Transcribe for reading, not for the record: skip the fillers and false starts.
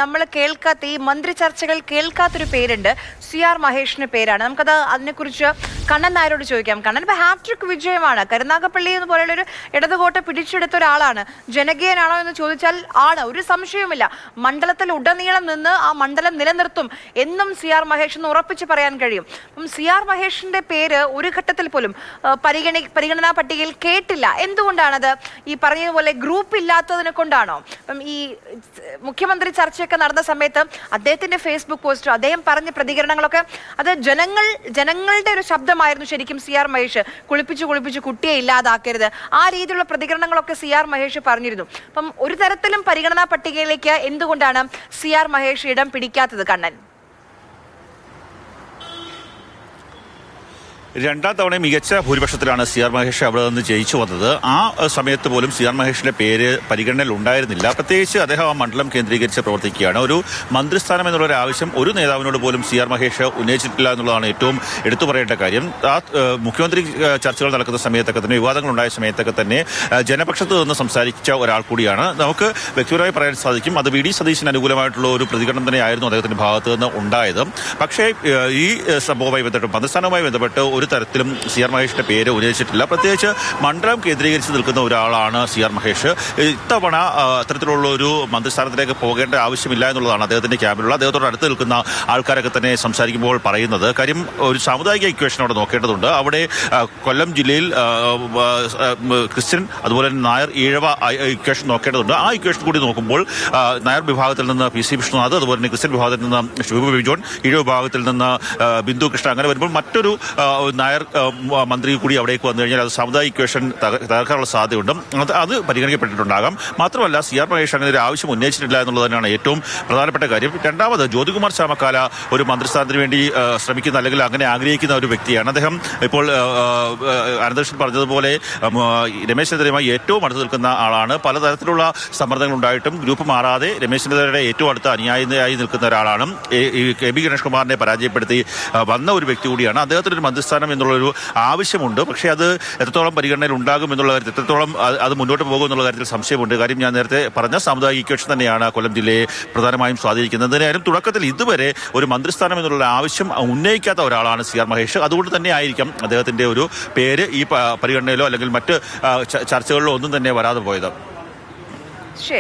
നമ്മൾ കേൾക്കാത്ത ഈ മന്ത്രി ചർച്ചകൾ കേൾക്കാത്തൊരു പേരുണ്ട്. CR മഹേഷിന്റെ പേരാണ്. നമുക്കത് അതിനെക്കുറിച്ച് കണ്ണൻ നായരോട് ചോദിക്കാം. കണ്ണൻ ഇപ്പൊ ഹാട്രിക് വിജയമാണ്. കരുനാഗപ്പള്ളി എന്ന് പോലെയുള്ള ഒരു ഇടതുകോട്ട പിടിച്ചെടുത്ത ഒരാളാണ്. ജനകീയനാണോ എന്ന് ചോദിച്ചാൽ ആണ്, ഒരു സംശയവുമില്ല. മണ്ഡലത്തിൽ ഉടനീളം നിന്ന് ആ മണ്ഡലം നിലനിർത്തും എന്നും CR മഹേഷ് എന്ന് ഉറപ്പിച്ച് പറയാൻ കഴിയും. അപ്പം CR മഹേഷിന്റെ പേര് ഒരു ഘട്ടത്തിൽ പോലും പരിഗണനാ പട്ടികയിൽ കേട്ടില്ല. എന്തുകൊണ്ടാണത്? ഈ പറഞ്ഞതുപോലെ ഗ്രൂപ്പ് ഇല്ലാത്തതിനെ കൊണ്ടാണോ? അപ്പം ഈ മുഖ്യമന്ത്രി ചർച്ച നടന്ന സമയത്ത് അദ്ദേഹത്തിന്റെ ഫേസ്ബുക്ക് പോസ്റ്റോ അദ്ദേഹം പറഞ്ഞ പ്രതികരണങ്ങളൊക്കെ അത് ജനങ്ങളുടെ ഒരു ശബ്ദമായിരുന്നു. ശരിക്കും CR മഹേഷ് കുളിപ്പിച്ചു കുട്ടിയെ ഇല്ലാതാക്കരുത്, ആ രീതിയിലുള്ള പ്രതികരണങ്ങളൊക്കെ CR മഹേഷ് പറഞ്ഞിരുന്നു. അപ്പം ഒരു തരത്തിലും പരിഗണനാ പട്ടികയിലേക്ക് എന്തുകൊണ്ടാണ് CR മഹേഷ് ഇടം പിടിക്കാത്തത്? കണ്ണൻ, രണ്ടാം തവണ മികച്ച ഭൂരിപക്ഷത്തിലാണ് CR മഹേഷ് അവിടെ നിന്ന് ജയിച്ചു വന്നത്. ആ സമയത്ത് പോലും CR മഹേഷിന്റെ പേര് പരിഗണനയിൽ ഉണ്ടായിരുന്നില്ല. പ്രത്യേകിച്ച് അദ്ദേഹം ആ മണ്ഡലം കേന്ദ്രീകരിച്ച് പ്രവർത്തിക്കുകയാണ്. ഒരു മന്ത്രിസ്ഥാനം എന്നുള്ള ഒരു ആവശ്യം ഒരു നേതാവിനോട് പോലും CR മഹേഷ് ഉന്നയിച്ചിട്ടില്ല എന്നുള്ളതാണ് ഏറ്റവും എടുത്തു പറയേണ്ട കാര്യം. ആ മുഖ്യമന്ത്രി ചർച്ചകൾ നടക്കുന്ന സമയത്തൊക്കെ തന്നെ, വിവാദങ്ങൾ ഉണ്ടായ സമയത്തൊക്കെ തന്നെ ജനപക്ഷത്ത് നിന്ന് സംസാരിച്ച ഒരാൾ കൂടിയാണ്. നമുക്ക് വ്യക്തിപരമായി പറയാൻ സാധിക്കും, അത് VD സതീശന് അനുകൂലമായിട്ടുള്ള ഒരു പ്രതികരണം തന്നെയായിരുന്നു അദ്ദേഹത്തിന്റെ ഭാഗത്ത് നിന്ന് ഉണ്ടായത്. പക്ഷേ ഈ സംഭവവുമായി ബന്ധപ്പെട്ട്, മന്ത്രിസ്ഥാനവുമായി ബന്ധപ്പെട്ട് ഒരു തരത്തിലും CR മഹേഷിന്റെ പേര് ഉന്നയിച്ചിട്ടില്ല. പ്രത്യേകിച്ച് മണ്ഡലം കേന്ദ്രീകരിച്ച് നിൽക്കുന്ന ഒരാളാണ് CR മഹേഷ്. ഇത്തവണ അത്തരത്തിലുള്ള ഒരു മന്ത്രിസ്ഥാനത്തിലേക്ക് പോകേണ്ട ആവശ്യമില്ല എന്നുള്ളതാണ് അദ്ദേഹത്തിന്റെ ക്യാമ്പിലുള്ള, അദ്ദേഹത്തോട് അടുത്ത് നിൽക്കുന്ന ആൾക്കാരൊക്കെ തന്നെ സംസാരിക്കുമ്പോൾ പറയുന്നത്. കാര്യം ഒരു സാമുദായിക ഇക്വേഷൻ അവിടെ നോക്കേണ്ടതുണ്ട്. അവിടെ കൊല്ലം ജില്ലയിൽ ക്രിസ്ത്യൻ അതുപോലെ തന്നെ നായർ ഈഴവ ഇക്വേഷൻ നോക്കേണ്ടതുണ്ട്. ആ ഇക്വേഷൻ കൂടി നോക്കുമ്പോൾ നായർ വിഭാഗത്തിൽ നിന്ന് PC വിഷ്ണുനാഥ്, അതുപോലെ തന്നെ ക്രിസ്ത്യൻ വിഭാഗത്തിൽ നിന്ന് ശിവ ബിജോൺ, ഈഴവ വിഭാഗത്തിൽ നിന്ന് ബിന്ദു കൃഷ്ണ, അങ്ങനെ വരുമ്പോൾ മറ്റൊരു നായർ മന്ത്രി കൂടി അവിടേക്ക് വന്നു കഴിഞ്ഞാൽ അത് സാമുദായിക ഇക്വേഷൻ തകർക്കാനുള്ള സാധ്യതയുണ്ട്. അത് പരിഗണിക്കപ്പെട്ടിട്ടുണ്ടാകാം. മാത്രമല്ല CR മഹേഷ് അങ്ങനെ ഒരു ആവശ്യം ഉന്നയിച്ചിട്ടില്ല എന്നുള്ളത് തന്നെയാണ് ഏറ്റവും പ്രധാനപ്പെട്ട കാര്യം. രണ്ടാമത്, ജ്യോതികുമാർ ചാമക്കാല ഒരു മന്ത്രിസ്ഥാനത്തിന് വേണ്ടി ശ്രമിക്കുന്ന അല്ലെങ്കിൽ അങ്ങനെ ആഗ്രഹിക്കുന്ന ഒരു വ്യക്തിയാണ്. അദ്ദേഹം ഇപ്പോൾ അനന്തകൃഷ്ണൻ പറഞ്ഞതുപോലെ രമേശ് ചെന്നിത്തലയുമായി ഏറ്റവും അടുത്ത് നിൽക്കുന്ന ആളാണ്. പലതരത്തിലുള്ള സമ്മർദ്ദങ്ങൾ ഉണ്ടായിട്ടും ഗ്രൂപ്പ് മാറാതെ രമേശ് ചെന്നിത്തലയുടെ ഏറ്റവും അടുത്ത അനുയായിയായി നിൽക്കുന്ന ഒരാളാണ്. KB ഗണേഷ് കുമാറിനെ പരാജയപ്പെടുത്തി വന്ന ഒരു വ്യക്തി കൂടിയാണ്. അദ്ദേഹത്തിന് ഒരു മന്ത്രിസ്ഥാനം എന്നുള്ളൊരു ആവശ്യമുണ്ട്. പക്ഷേ അത് എത്രത്തോളം പരിഗണനയിൽ ഉണ്ടാകും എന്നുള്ള കാര്യത്തിൽ, എത്രത്തോളം അത് മുന്നോട്ട് പോകും എന്നുള്ള കാര്യത്തിൽ സംശയമുണ്ട്. കാര്യം ഞാൻ നേരത്തെ പറഞ്ഞ സാമുദായിക ഇക്വേഷൻ തന്നെയാണ് കൊല്ലം ജില്ലയെ പ്രധാനമായും സ്വാധീനിക്കുന്നത്. എന്തായാലും തുടക്കത്തിൽ ഇതുവരെ ഒരു മന്ത്രിസ്ഥാനം എന്നുള്ള ആവശ്യം ഉന്നയിക്കാത്ത ഒരാളാണ് CR മഹേഷ്. അതുകൊണ്ട് തന്നെ ആയിരിക്കാം അദ്ദേഹത്തിന്റെ ഒരു പേര് ഈ പരിഗണനയിലോ അല്ലെങ്കിൽ മറ്റ് ചർച്ചകളിലോ ഒന്നും തന്നെ വരാതെ പോയത്.